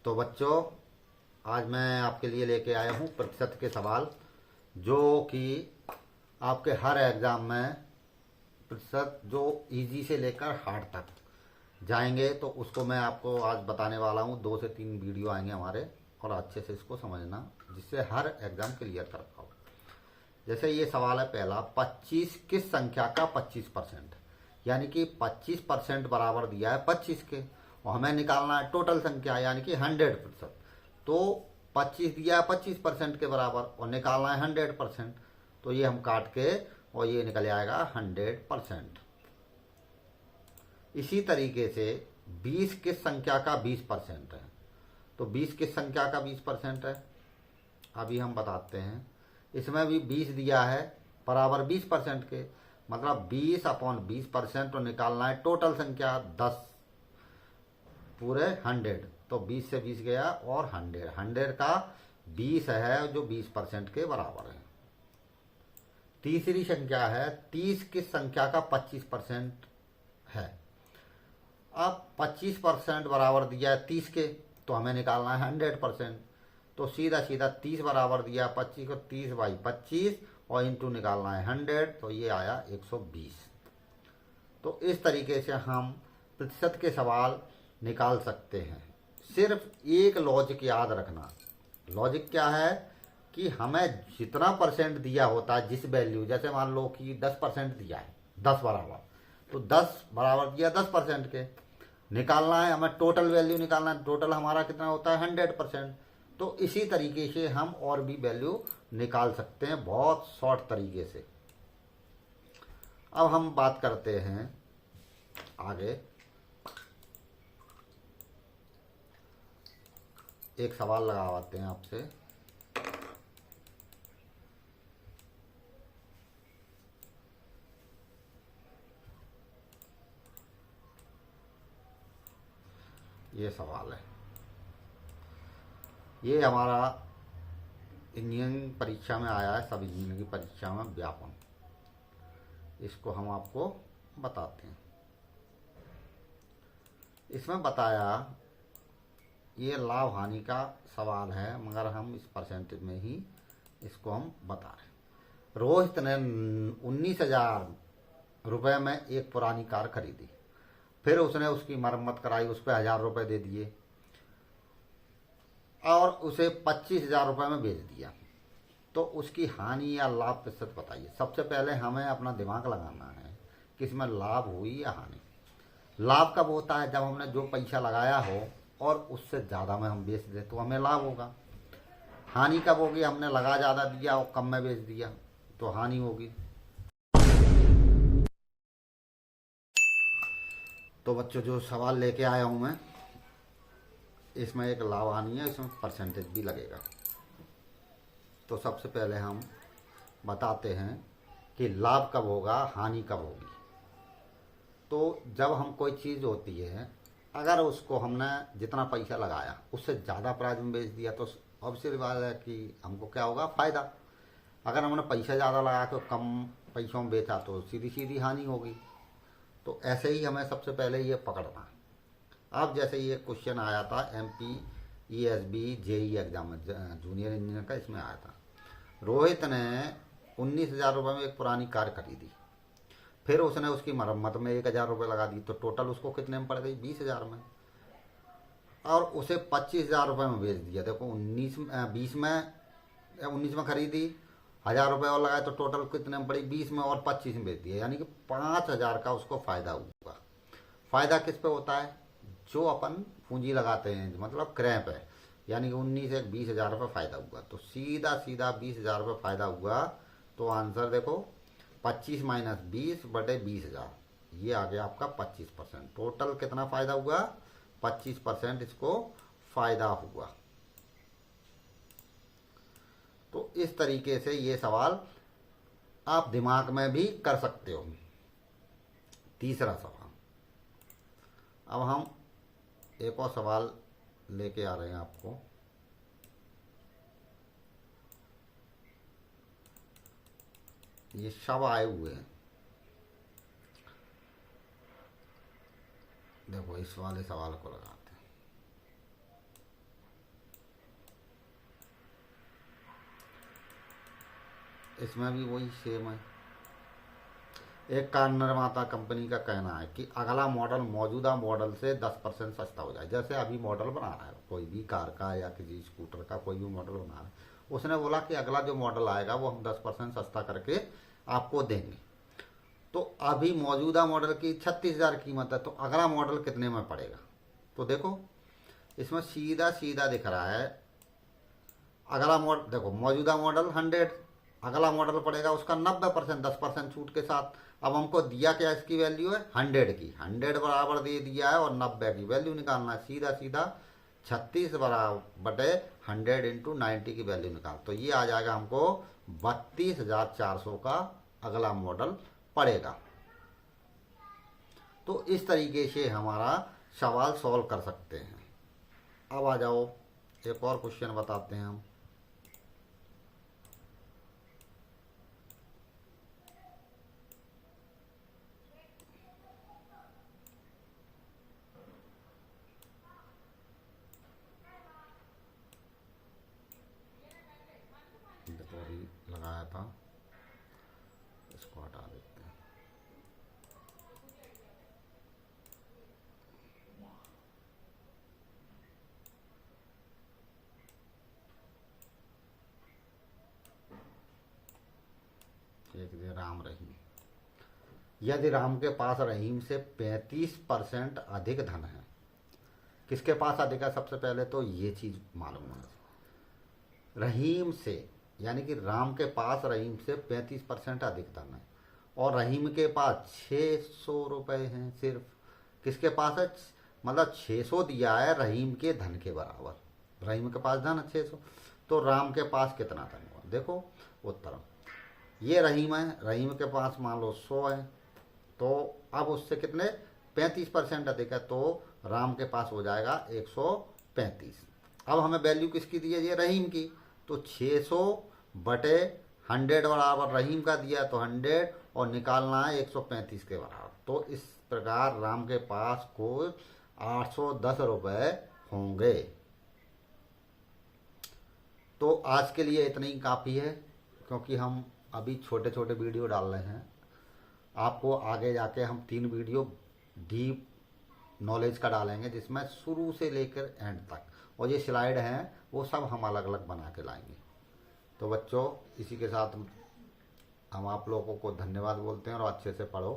तो बच्चों, आज मैं आपके लिए लेके आया हूँ प्रतिशत के सवाल, जो कि आपके हर एग्ज़ाम में प्रतिशत जो इजी से लेकर हार्ड तक जाएंगे, तो उसको मैं आपको आज बताने वाला हूँ। 2 से 3 वीडियो आएंगे हमारे, और अच्छे से इसको समझना, जिससे हर एग्ज़ाम क्लियर कर पाओ। जैसे ये सवाल है पहला, 25 किस संख्या का 25%, यानी कि 25% बराबर दिया है 25 के, और हमें निकालना है टोटल संख्या यानी कि 100%। तो 25 दिया है 25% के बराबर, और निकालना है 100%। तो ये हम काट के, और ये निकल आएगा 100%। इसी तरीके से 20 किस संख्या का 20% है, तो 20 किस संख्या का 20% है, अभी हम बताते हैं। इसमें भी 20 दिया है बराबर 20% के, मतलब 20/20%, और निकालना है टोटल संख्या 10 पूरे 100। तो 20 से 20 गया, और 100 का 20 है जो 20% के बराबर है। तीसरी संख्या है 30 किस संख्या का 25% है। अब 25% बराबर दिया है 30 के, तो हमें निकालना है 100%। तो सीधा सीधा 30 बराबर दिया 25 को, 30/25, और इंटू निकालना है 100, तो ये आया 120। तो इस तरीके से हम प्रतिशत के सवाल निकाल सकते हैं। सिर्फ एक लॉजिक याद रखना। लॉजिक क्या है कि हमें जितना परसेंट दिया होता है, जिस वैल्यू, जैसे मान लो कि 10% दिया है, 10 बराबर, तो 10 बराबर दिया 10% के, निकालना है हमें टोटल वैल्यू निकालना है। टोटल हमारा कितना होता है 100%। तो इसी तरीके से हम और भी वैल्यू निकाल सकते हैं, बहुत शॉर्ट तरीके से। अब हम बात करते हैं आगे। एक सवाल लगाते हैं आपसे। ये सवाल है, ये हमारा इंजीनियरिंग परीक्षा में आया है, सब इंजीनियरिंग की परीक्षा में व्यापन। इसको हम आपको बताते हैं। इसमें बताया, ये लाभ हानि का सवाल है, मगर हम इस परसेंटेज में ही इसको हम बता रहे हैं। रोहित ने 19,000 रुपये में एक पुरानी कार खरीदी, फिर उसने उसकी मरम्मत कराई, उस पर 1,000 रुपये दे दिए, और उसे 25,000 रुपये में बेच दिया। तो उसकी हानि या लाभ प्रतिशत बताइए। सबसे पहले हमें अपना दिमाग लगाना है कि इसमें लाभ हुई या हानि। लाभ कब होता है? जब हमने जो पैसा लगाया हो और उससे ज़्यादा में हम बेच दें, तो हमें लाभ होगा। हानि कब होगी? हमने लगा ज़्यादा दिया और कम में बेच दिया, तो हानि होगी। तो बच्चों, जो सवाल लेके आया हूँ मैं, इसमें एक लाभ हानि है, इसमें परसेंटेज भी लगेगा। तो सबसे पहले हम बताते हैं कि लाभ कब होगा, हानि कब होगी। तो जब हम कोई चीज़ होती है, अगर उसको हमने जितना पैसा लगाया उससे ज़्यादा प्राइस में बेच दिया, तो ऑब्वियसली बात है कि हमको क्या होगा, फ़ायदा। अगर हमने पैसा ज़्यादा लगा तो कम पैसों में बेचा, तो सीधी सीधी हानि होगी। तो ऐसे ही हमें सबसे पहले ये पकड़ना है। अब जैसे ये क्वेश्चन आया था MP ESB JEE एग्जाम में, जूनियर इंजीनियर का, इसमें आया था। रोहित ने 19,000 रुपये में एक पुरानी कार खरीदी, फिर उसने उसकी मरम्मत में 1,000 रुपये लगा दी, तो टोटल उसको कितने में पड़ गई? 20,000 में। और उसे 25,000 रुपये में बेच दिया। देखो, 19 में खरीदी, 1,000 रुपये और लगाए, तो टोटल कितने में पड़ी? 20 में, और 25 में बेच दिया, यानी कि 5,000 का उसको फ़ायदा हुआ। फ़ायदा किस पे होता है? जो अपन पूंजी लगाते हैं, मतलब क्रय पे, यानी कि 19 से 20,000 रुपये फ़ायदा हुआ। तो सीधा सीधा 20,000 रुपये फ़ायदा हुआ। तो आंसर देखो, 25 माइनस 20 बटे 20,000, ये आ गया आपका 25%। टोटल कितना फ़ायदा हुआ? 25% इसको फ़ायदा हुआ। तो इस तरीके से ये सवाल आप दिमाग में भी कर सकते हो। तीसरा सवाल, अब हम एक और सवाल लेके आ रहे हैं आपको। ये सब आए हुए हैं, देखो इस वाले सवाल को लगाते हैं। इसमें भी वही सेम है। एक कार निर्माता कंपनी का कहना है कि अगला मॉडल मौजूदा मॉडल से 10% सस्ता हो जाए। जैसे अभी मॉडल बना रहा है कोई भी कार का या किसी स्कूटर का कोई भी मॉडल बना रहा है, उसने बोला कि अगला जो मॉडल आएगा वो हम 10% सस्ता करके आपको देंगे। तो अभी मौजूदा मॉडल की 36,000 कीमत है, तो अगला मॉडल कितने में पड़ेगा? तो देखो इसमें सीधा सीधा दिख रहा है। अगला मॉडल देखो, मौजूदा मॉडल 100, अगला मॉडल पड़ेगा उसका 90%, 10% छूट के साथ। अब हमको दिया क्या, इसकी वैल्यू है 100 की, 100 बराबर दे दिया है और 90 की वैल्यू निकालना है। सीधा सीधा 36 बराबर बटे 100 इंटू 90 की वैल्यू निकाल, तो ये आ जाएगा हमको 32,400 का अगला मॉडल पड़ेगा। तो इस तरीके से हमारा सवाल सॉल्व कर सकते हैं। अब आ जाओ एक और क्वेश्चन बताते हैं हम। देखो अभी लगाया था, इसको हटा देते हैं। एक दे राम रहीम। यदि राम के पास रहीम से 35% अधिक धन है, किसके पास अधिक है? सबसे पहले तो ये चीज मालूम है, रहीम से, यानी कि राम के पास रहीम से 35% अधिक धन है और रहीम के पास 600 रुपये हैं सिर्फ। किसके पास है? मतलब 600 दिया है रहीम के धन के बराबर। रहीम के पास धन है 600, तो राम के पास कितना धन हुआ? देखो उत्तर, ये रहीम है, रहीम के पास मान लो 100 है, तो अब उससे कितने 35% अधिक है, तो राम के पास हो जाएगा 135। अब हमें वैल्यू किसकी दी है? ये रहीम की, तो 600 बटे 100 बराबर रहीम का दिया तो 100 और निकालना है 135 के बराबर। तो इस प्रकार राम के पास कुल 810 रुपये होंगे। तो आज के लिए इतना ही काफ़ी है, क्योंकि हम अभी छोटे छोटे वीडियो डाल रहे हैं। आपको आगे जाके हम 3 वीडियो डीप नॉलेज का डालेंगे, जिसमें शुरू से लेकर एंड तक, और ये स्लाइड हैं वो सब हम अलग अलग बना के लाएंगे। तो बच्चों, इसी के साथ हम आप लोगों को धन्यवाद बोलते हैं और अच्छे से पढ़ो।